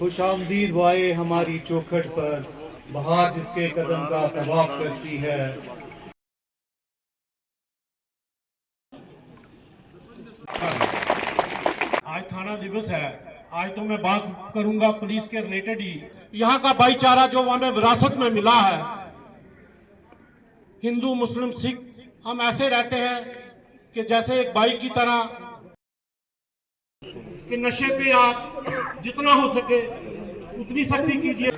खुशामदीद वाए हमारी चौखट पर, बहार जिसके कदम का तवाफ करती है। आज थाना दिवस है। आज तो मैं बात करूंगा पुलिस के रिलेटेड ही। यहाँ का भाईचारा जो हमें विरासत में मिला है, हिंदू मुस्लिम सिख, हम ऐसे रहते हैं कि जैसे एक भाई की तरह, कि नशे पे आप जितना हो सके उतनी सख्ती कीजिए।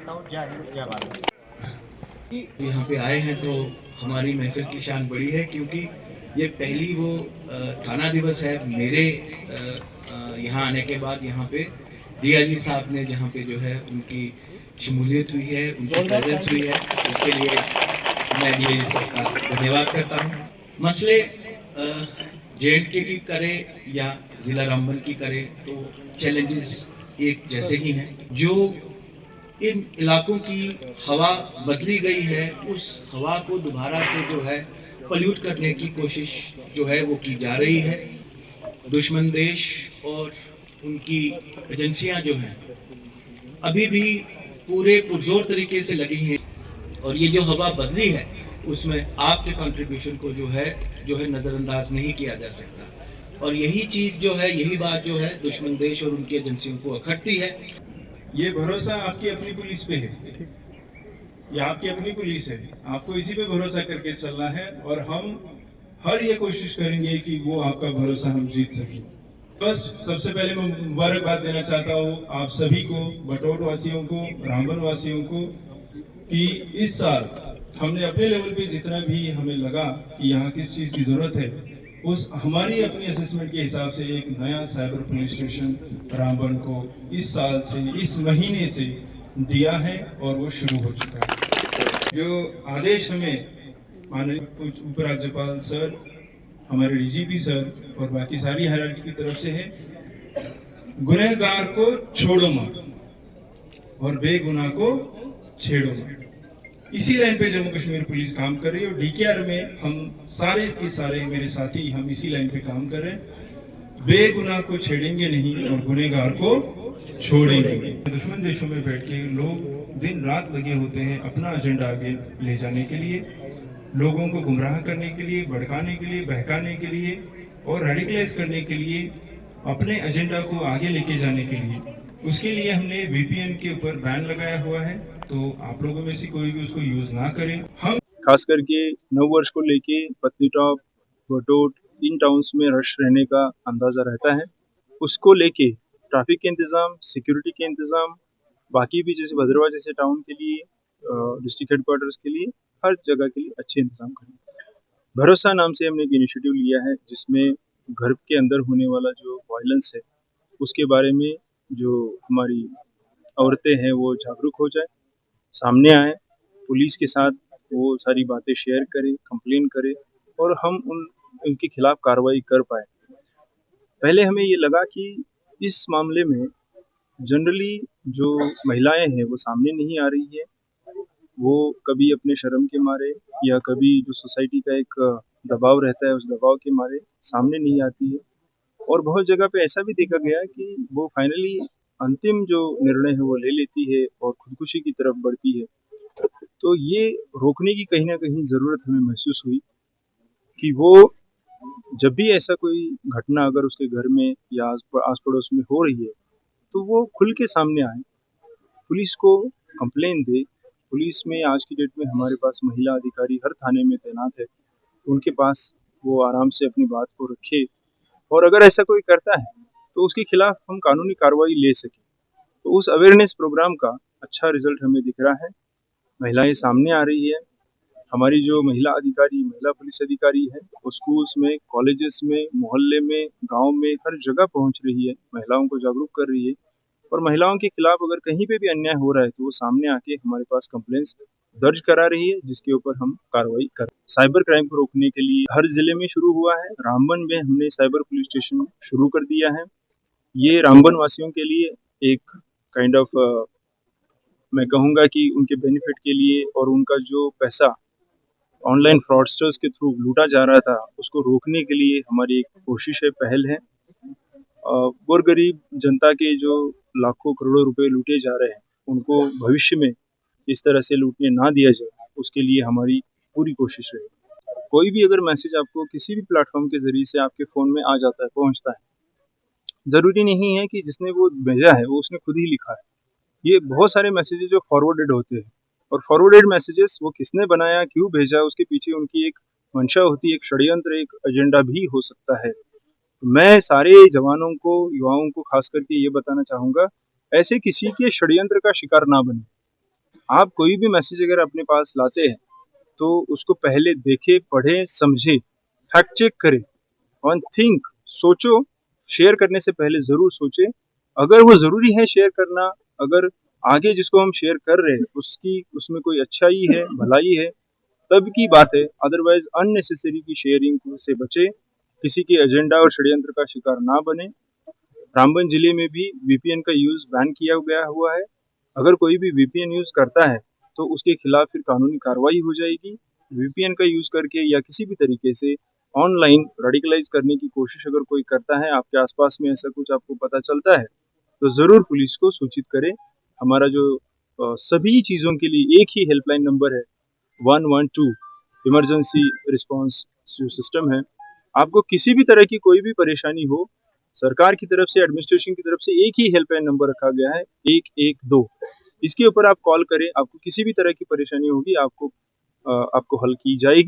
यहाँ पे आए हैं तो हमारी महफिल की शान बड़ी है, क्योंकि ये पहली वो थाना दिवस है मेरे यहाँ आने के बाद। यहाँ पे डीआईजी साहब ने जहाँ पे जो है उनकी शमूलियत हुई है, उनकी प्रेजेंस हुई है, उसके लिए मैं डीआईजी साहब का धन्यवाद करता हूँ। मसले JNK की करे या ज़िला रामबन की करे तो चैलेंजेस एक जैसे ही हैं। जो इन इलाकों की हवा बदली गई है, उस हवा को दोबारा से जो है पल्यूट करने की कोशिश जो है वो की जा रही है। दुश्मन देश और उनकी एजेंसियां जो हैं अभी भी पूरे पुरजोर तरीके से लगी हैं, और ये जो हवा बदली है उसमें आपके कंट्रीब्यूशन को जो है नज़रअंदाज नहीं किया जा सकता। और यही चीज़ जो है, यही बात जो है दुश्मन देश और उनकी एजेंसियों को अखड़ती है। ये भरोसा आपकी अपनी पुलिस पे है, ये आपकी अपनी पुलिस है, आपको इसी पे भरोसा करके चलना है, और हम हर ये कोशिश करेंगे कि वो आपका भरोसा हम जीत सकें। फर्स्ट, सबसे पहले मैं मुबारकबाद देना चाहता हूँ आप सभी को, बटोट वासियों को, रामबन वासियों को, कि इस साल हमने अपने लेवल पे जितना भी हमें लगा कि यहाँ किस चीज़ की ज़रूरत है, उस हमारी अपनी असेसमेंट के हिसाब से एक नया साइबर पुलिस स्टेशन रामबन को इस साल से, इस महीने से दिया है और वो शुरू हो चुका है। जो आदेश हमें माननीय उपराज्यपाल सर, हमारे डीजीपी सर और बाकी सारी हायरार्की की तरफ से है, गुनहगार को छोड़ो मत और बेगुनाह को छेड़ो मत। इसी लाइन पे जम्मू कश्मीर पुलिस काम कर रही है, और DKR में हम सारे के सारे मेरे साथी हम इसी लाइन पे काम कर रहे हैं। बेगुनाह को छेड़ेंगे नहीं और गुनहगार को छोड़ेंगे। दुश्मन देशों में बैठ के लोग दिन रात लगे होते हैं अपना एजेंडा आगे ले जाने के लिए, लोगों को गुमराह करने के लिए, भड़काने के लिए, बहकाने के लिए और रेडिकलाइज करने के लिए, अपने एजेंडा को आगे लेके जाने के लिए। उसके लिए हमने VPN के ऊपर बैन लगाया हुआ है, तो आप लोगों में से कोई भी उसको यूज ना करे। हम खास करके नववर्ष को लेके पत्नीटॉप, बटोट, इन टाउन्स में रश रहने का अंदाज़ा रहता है। उसको लेके ट्रैफिक के इंतज़ाम, सिक्योरिटी के इंतज़ाम, बाकी भी जैसे भद्रवाह जैसे टाउन के लिए, डिस्ट्रिक्ट हेडक्वार्टर्स के लिए, हर जगह के लिए अच्छे इंतज़ाम करें। भरोसा नाम से हमने एक इनिशिएटिव लिया है, जिसमें घर के अंदर होने वाला जो वायलेंस है उसके बारे में जो हमारी औरतें हैं वो जागरूक हो जाए, सामने आए, पुलिस के साथ वो सारी बातें शेयर करें, कंप्लेन करें, और हम उनके खिलाफ कार्रवाई कर पाए। पहले हमें ये लगा कि इस मामले में जनरली जो महिलाएं हैं वो सामने नहीं आ रही है, वो कभी अपने शर्म के मारे या कभी जो सोसाइटी का एक दबाव रहता है उस दबाव के मारे सामने नहीं आती है। और बहुत जगह पे ऐसा भी देखा गया है कि वो फाइनली अंतिम जो निर्णय है वो ले लेती है और खुदकुशी की तरफ बढ़ती है। तो ये रोकने की कहीं ना कहीं ज़रूरत हमें महसूस हुई कि वो जब भी ऐसा कोई घटना अगर उसके घर में या आस पड़ोस में हो रही है तो वो खुल के सामने आए, पुलिस को कंप्लेन दे। पुलिस में आज की डेट में हमारे पास महिला अधिकारी हर थाने में तैनात है, उनके पास वो आराम से अपनी बात को रखे, और अगर ऐसा कोई करता है तो उसके खिलाफ हम कानूनी कार्रवाई ले सकें। तो उस अवेयरनेस प्रोग्राम का अच्छा रिजल्ट हमें दिख रहा है। महिलाएं सामने आ रही है, हमारी जो महिला अधिकारी, महिला पुलिस अधिकारी है, वो स्कूल्स में, कॉलेजेस में, मोहल्ले में, गांव में, हर जगह पहुंच रही है, महिलाओं को जागरूक कर रही है, और महिलाओं के खिलाफ अगर कहीं पे भी अन्याय हो रहा है तो वो सामने आके हमारे पास कंप्लेंट्स दर्ज करा रही है, जिसके ऊपर हम कार्रवाई कर। साइबर क्राइम को रोकने के लिए हर जिले में शुरू हुआ है, रामबन में हमने साइबर पुलिस स्टेशन शुरू कर दिया है। ये रामबन वासियों के लिए एक काइंड ऑफ मैं कहूँगा कि उनके बेनिफिट के लिए, और उनका जो पैसा ऑनलाइन फ्रॉडस्टर्स के थ्रू लूटा जा रहा था उसको रोकने के लिए हमारी एक कोशिश है, पहल है। गोरगरीब जनता के जो लाखों करोड़ों रुपए लूटे जा रहे हैं उनको भविष्य में इस तरह से लूटने ना दिया जाए, उसके लिए हमारी पूरी कोशिश रहेगी। कोई भी अगर मैसेज आपको किसी भी प्लेटफॉर्म के ज़रिए से आपके फ़ोन में आ जाता है, पहुँचता है, ज़रूरी नहीं है कि जिसने वो भेजा है वो उसने खुद ही लिखा है। ये बहुत सारे मैसेजेस जो फॉरवर्डेड होते हैं, और फॉरवर्डेड मैसेजेस वो किसने बनाया, क्यों भेजा, उसके पीछे उनकी एक मंशा होती है, एक षड्यंत्र, एक एजेंडा भी हो सकता है। मैं सारे जवानों को, युवाओं को खास करके ये बताना चाहूँगा, ऐसे किसी के षड्यंत्र का शिकार ना बने। आप कोई भी मैसेज अगर अपने पास लाते हैं तो उसको पहले देखें, पढ़ें, समझें, फैक्ट चेक करें और थिंक, सोचो। शेयर करने से पहले ज़रूर सोचें, अगर वो ज़रूरी है शेयर करना, अगर आगे जिसको हम शेयर कर रहे हैं उसमें कोई अच्छाई है, भलाई है, तब की बात है। अदरवाइज अननेसेसरी की शेयरिंग से बचे, किसी के एजेंडा और षड्यंत्र का शिकार ना बने। रामबन जिले में भी वीपीएन का यूज़ बैन किया गया हुआ है। अगर कोई भी वीपीएन यूज़ करता है तो उसके खिलाफ फिर कानूनी कार्रवाई हो जाएगी। वीपीएन का यूज़ करके या किसी भी तरीके से ऑनलाइन रेडिकलाइज करने की कोशिश अगर कोई करता है, आपके आसपास में ऐसा कुछ आपको पता चलता है, तो ज़रूर पुलिस को सूचित करें। हमारा जो सभी चीज़ों के लिए एक ही हेल्पलाइन नंबर है 112 इमरजेंसी रिस्पांस सिस्टम है। आपको किसी भी तरह की कोई भी परेशानी हो, सरकार की तरफ से, एडमिनिस्ट्रेशन की तरफ से एक ही हेल्पलाइन नंबर रखा गया है 112। इसके ऊपर आप कॉल करें, आपको किसी भी तरह की परेशानी होगी आपको हल की जाएगी।